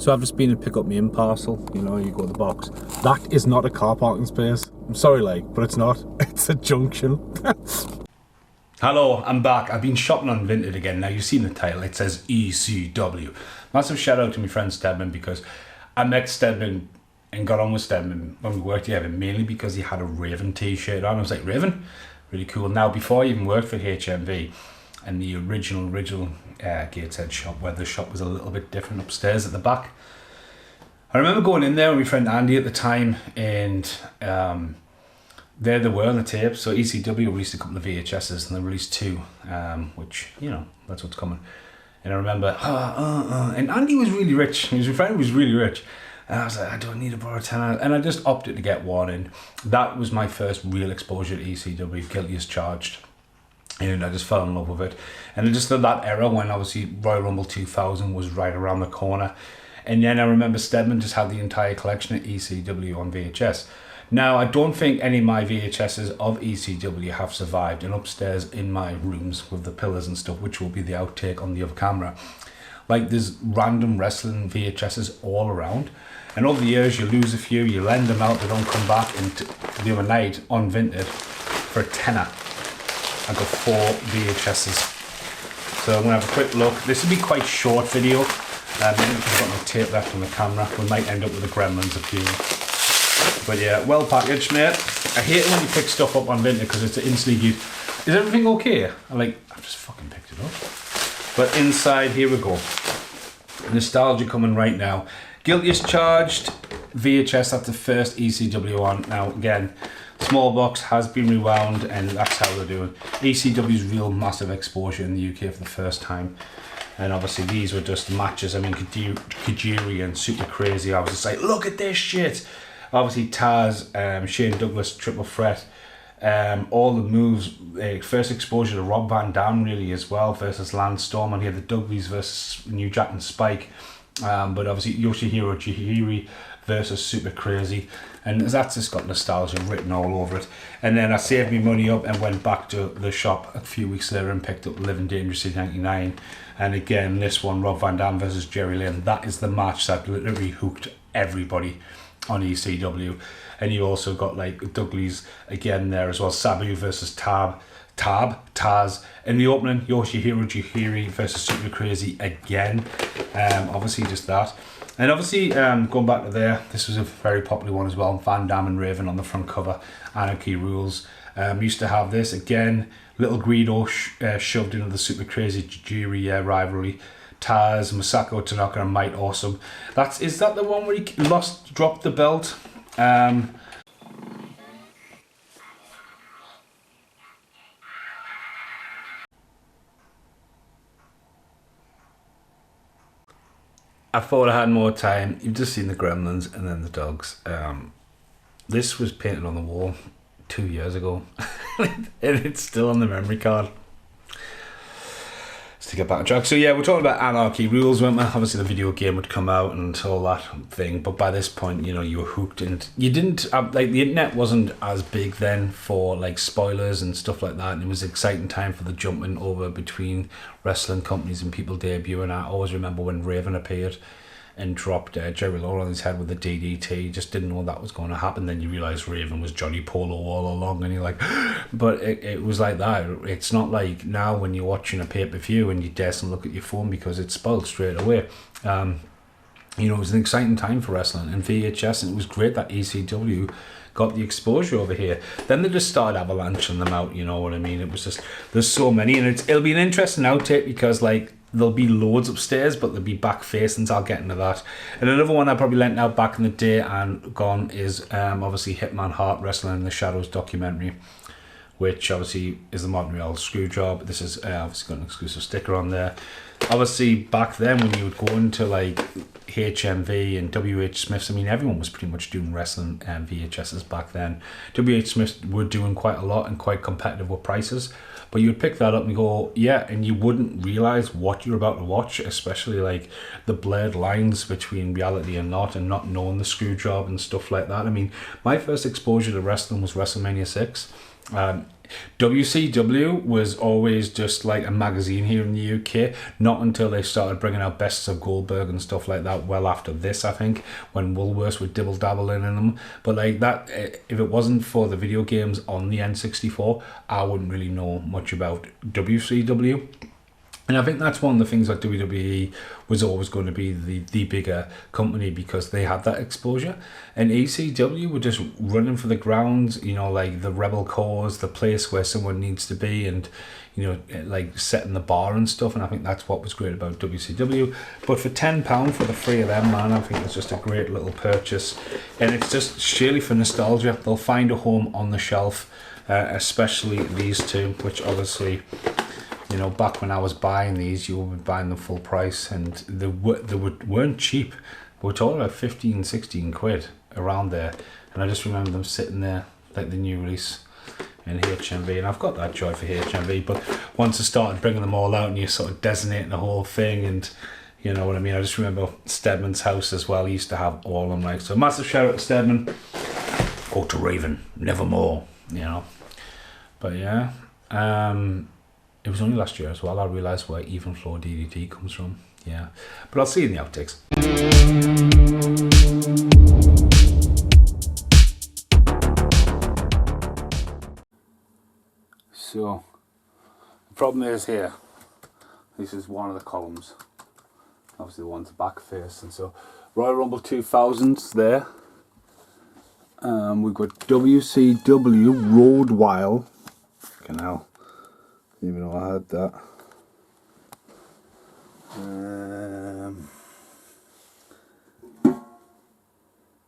So I've just been to pick up my parcel, you know, you go to the box. That is not a car parking space. I'm sorry, like, but it's not. It's a junction. Hello, I'm back. I've been shopping on Vinted again. Now, you've seen the title. It says ECW. Massive shout out to my friend Stedman, because I met Stedman and got on with Stedman when we worked together, mainly because he had a Raven t-shirt on. I was like, Raven? Really cool. Now, before I even worked for HMV and the original Gateshead shop, where the shop was a little bit different upstairs at the back, I remember going in there with my friend Andy at the time, and there they were on the tape. So ECW released a couple of VHSs, and they released two, which, you know, that's what's coming. And I remember, and Andy was really rich. His friend was really rich. And I was like, I don't need to borrow 10. And I just opted to get one. And that was my first real exposure to ECW, Guilty as Charged. And I just fell in love with it. And just at that era when obviously Royal Rumble 2000 was right around the corner. And then I remember Stedman just had the entire collection of ECW on VHS. Now, I don't think any of my VHSs of ECW have survived, and upstairs in my rooms with the pillars and stuff, which will be the outtake on the other camera. Like, there's random wrestling VHSs all around. And over the years, you lose a few, you lend them out, they don't come back. And the other night on Vinted, for a tenner, I got 4 VHSs. So I'm going to have a quick look. This will be quite a short video. I've got no tape left on the camera. We might end up with the Gremlins appearing. But yeah, well packaged, mate. I hate it when you pick stuff up on Vinted because it's instantly good. Is everything okay? I've just fucking picked it up. But inside, here we go. Nostalgia coming right now. Guilty as Charged VHS, that's the first ECW one. Now again, small box has been rewound, and that's how they're doing. ECW's real massive exposure in the UK for the first time. And obviously these were just matches. I mean, Kajiri and Super Crazy. I was just like, look at this shit. Obviously Taz, Shane Douglas, Triple Threat, all the moves. First exposure to Rob Van Dam really as well versus Lance Storm, and he had the Dudleys versus New Jack and Spike. But obviously Yoshihiro Jihiri versus Super Crazy, and that's just got nostalgia written all over it. And then I saved me money up and went back to the shop a few weeks later and picked up Living Dangerously 99. And again, this one, Rob Van Dam versus Jerry Lynn, that is the match that literally hooked everybody on ECW. And you also got like Dudley's again there as well, Sabu versus Taz. In the opening, Yoshihiro Jihiri versus Super Crazy again. Obviously just that. And obviously, going back to there, this was a very popular one as well. Van Dam and Raven on the front cover. Anarchy Rules. Used to have this again. Little Greedo shoved into the Super Crazy Jiri rivalry. Taz, Masako Tanaka, and Might Awesome. Is that the one where he dropped the belt? I thought I had more time. You've just seen the Gremlins and then the dogs. This was painted on the wall 2 years ago, and it's still on the memory card. To get back on track. So yeah, we're talking about Anarchy Rules, weren't we? Obviously the video game would come out and all that thing, but by this point, you know, you were hooked, and you didn't like, the internet wasn't as big then for like spoilers and stuff like that, and it was an exciting time for the jumping over between wrestling companies and people debuting. I always remember when Raven appeared and dropped Jerry Lawler on his head with the DDT. You just didn't know that was going to happen. Then you realise Raven was Johnny Polo all along, and you're like, but it was like that. It's not like now when you're watching a pay-per-view and you dare to look at your phone because it's spoiled straight away. You know, it was an exciting time for wrestling and VHS, and it was great that ECW got the exposure over here. Then they just started avalanching them out, you know what I mean? It was just, there's so many, and it'll be an interesting outtake because like, there'll be loads upstairs, but they'll be back facing, so I'll get into that. And another one I probably lent out back in the day and gone is obviously Hitman Hart Wrestling in the Shadows documentary, which obviously is the Montreal screw job. This is obviously got an exclusive sticker on there. Obviously back then when you would go into like HMV and WH Smith's, I mean everyone was pretty much doing wrestling VHSs back then. WH Smith's were doing quite a lot and quite competitive with prices. But you would pick that up and go, yeah, and you wouldn't realise what you're about to watch, especially like the blurred lines between reality and not knowing the screw job and stuff like that. I mean, my first exposure to wrestling was WrestleMania 6. WCW was always just like a magazine here in the UK, not until they started bringing out Bests of Goldberg and stuff like that well after this, I think, when Woolworths were dibble dabbling in them. But like that, if it wasn't for the video games on the N64, I wouldn't really know much about WCW. And I think that's one of the things that WWE was always going to be the bigger company, because they had that exposure. And ECW were just running for the grounds, you know, like the rebel cause, the place where someone needs to be, and, you know, like setting the bar and stuff. And I think that's what was great about WCW. But for £10 for the three of them, man, I think it's just a great little purchase. And it's just surely for nostalgia. They'll find a home on the shelf, especially these two, which obviously, you know, back when I was buying these, you were buying them full price, and they weren't cheap. We're talking about 15, 16 quid around there. And I just remember them sitting there like the new release in HMV, and I've got that joy for HMV. But once I started bringing them all out and you're sort of designating the whole thing, and you know what I mean, I just remember Stedman's house as well. He used to have all of them. Like, so massive shout out to Stedman. Go to Raven, nevermore, you know. But yeah, it was only last year as well I realised where Even Flow DDT comes from. Yeah, but I'll see you in the outtakes. So, the problem is here, this is one of the columns. Obviously the one's back facing. So, Royal Rumble 2000's there. We've got WCW Road Wild. Fucking hell. Even though I had that.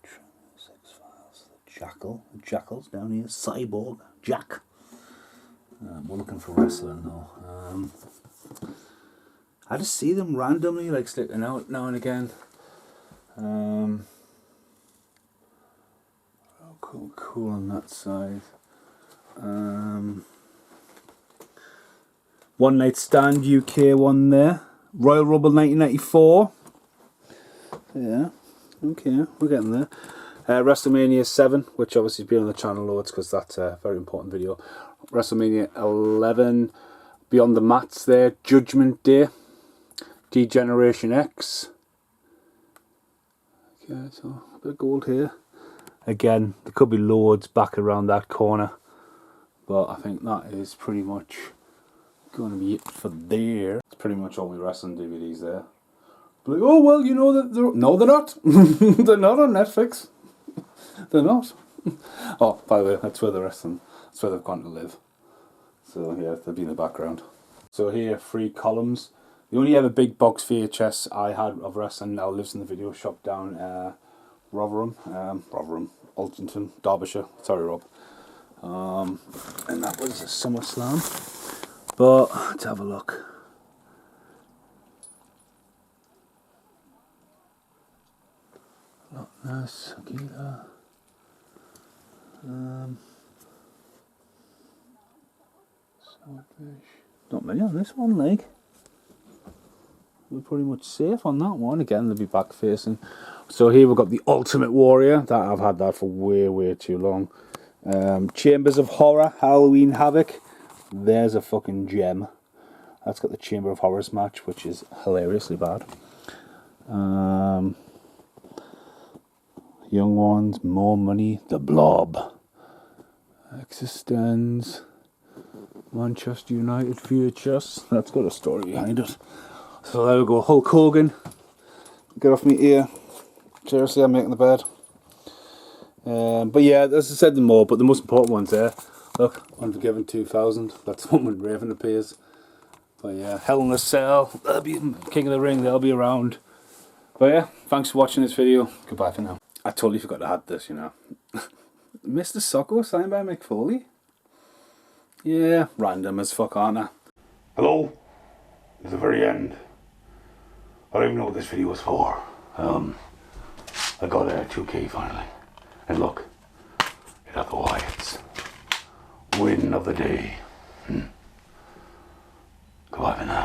X-Files, the Jackal's down here, Cyborg, Jack. We're looking for wrestling though. I just see them randomly like slipping out now and again. Cool on that side. One Night Stand UK one there. Royal Rumble 1994. Yeah, okay, we're getting there. WrestleMania 7, which obviously has been on the channel loads because that's a very important video. WrestleMania 11, Beyond the Mats there. Judgment Day. Degeneration X. Okay, so a bit of gold here. Again, there could be loads back around that corner, but I think that is pretty much going to be it for there. It's pretty much all my wrestling DVDs there. But like, oh well, you know that they're no, they're not. They're not on Netflix. They're not. Oh, by the way, that's where the wrestling. That's where they've gone to live. So yeah, they'll be in the background. So here, 3 columns. The only ever big box VHS I had of wrestling now lives in the video shop down Rotherham, Altonton, Derbyshire. Sorry, Rob. And that was a SummerSlam. But let's have a look. Loch Ness, Akira. Swordfish. Not many on this one, like. We're pretty much safe on that one. Again, they'll be back facing. So here we've got the Ultimate Warrior. That I've had that for way too long. Chambers of Horror, Halloween Havoc. There's a fucking gem. That's got the Chamber of Horrors match, which is hilariously bad. Young Ones, More Money, The Blob. Existence. Manchester United VHS. That's got a story behind it. So there we go, Hulk Hogan. Get off me ear. Seriously, I'm making the bed. But yeah, as I said, the more, but the most important ones there. Look, Unforgiven 2000. That's the one when Raven appears. But yeah, Hell in a Cell. That'll be King of the Ring. They'll be around. But yeah, thanks for watching this video. Goodbye for now. I totally forgot to add this, you know. Mr. Socko signed by Mick Foley. Yeah, random as fuck, aren't I? Hello. It's the very end. I don't even know what this video was for. I got 2K finally. And look, it had the Wyatts. Win of the day. Goodbye for now.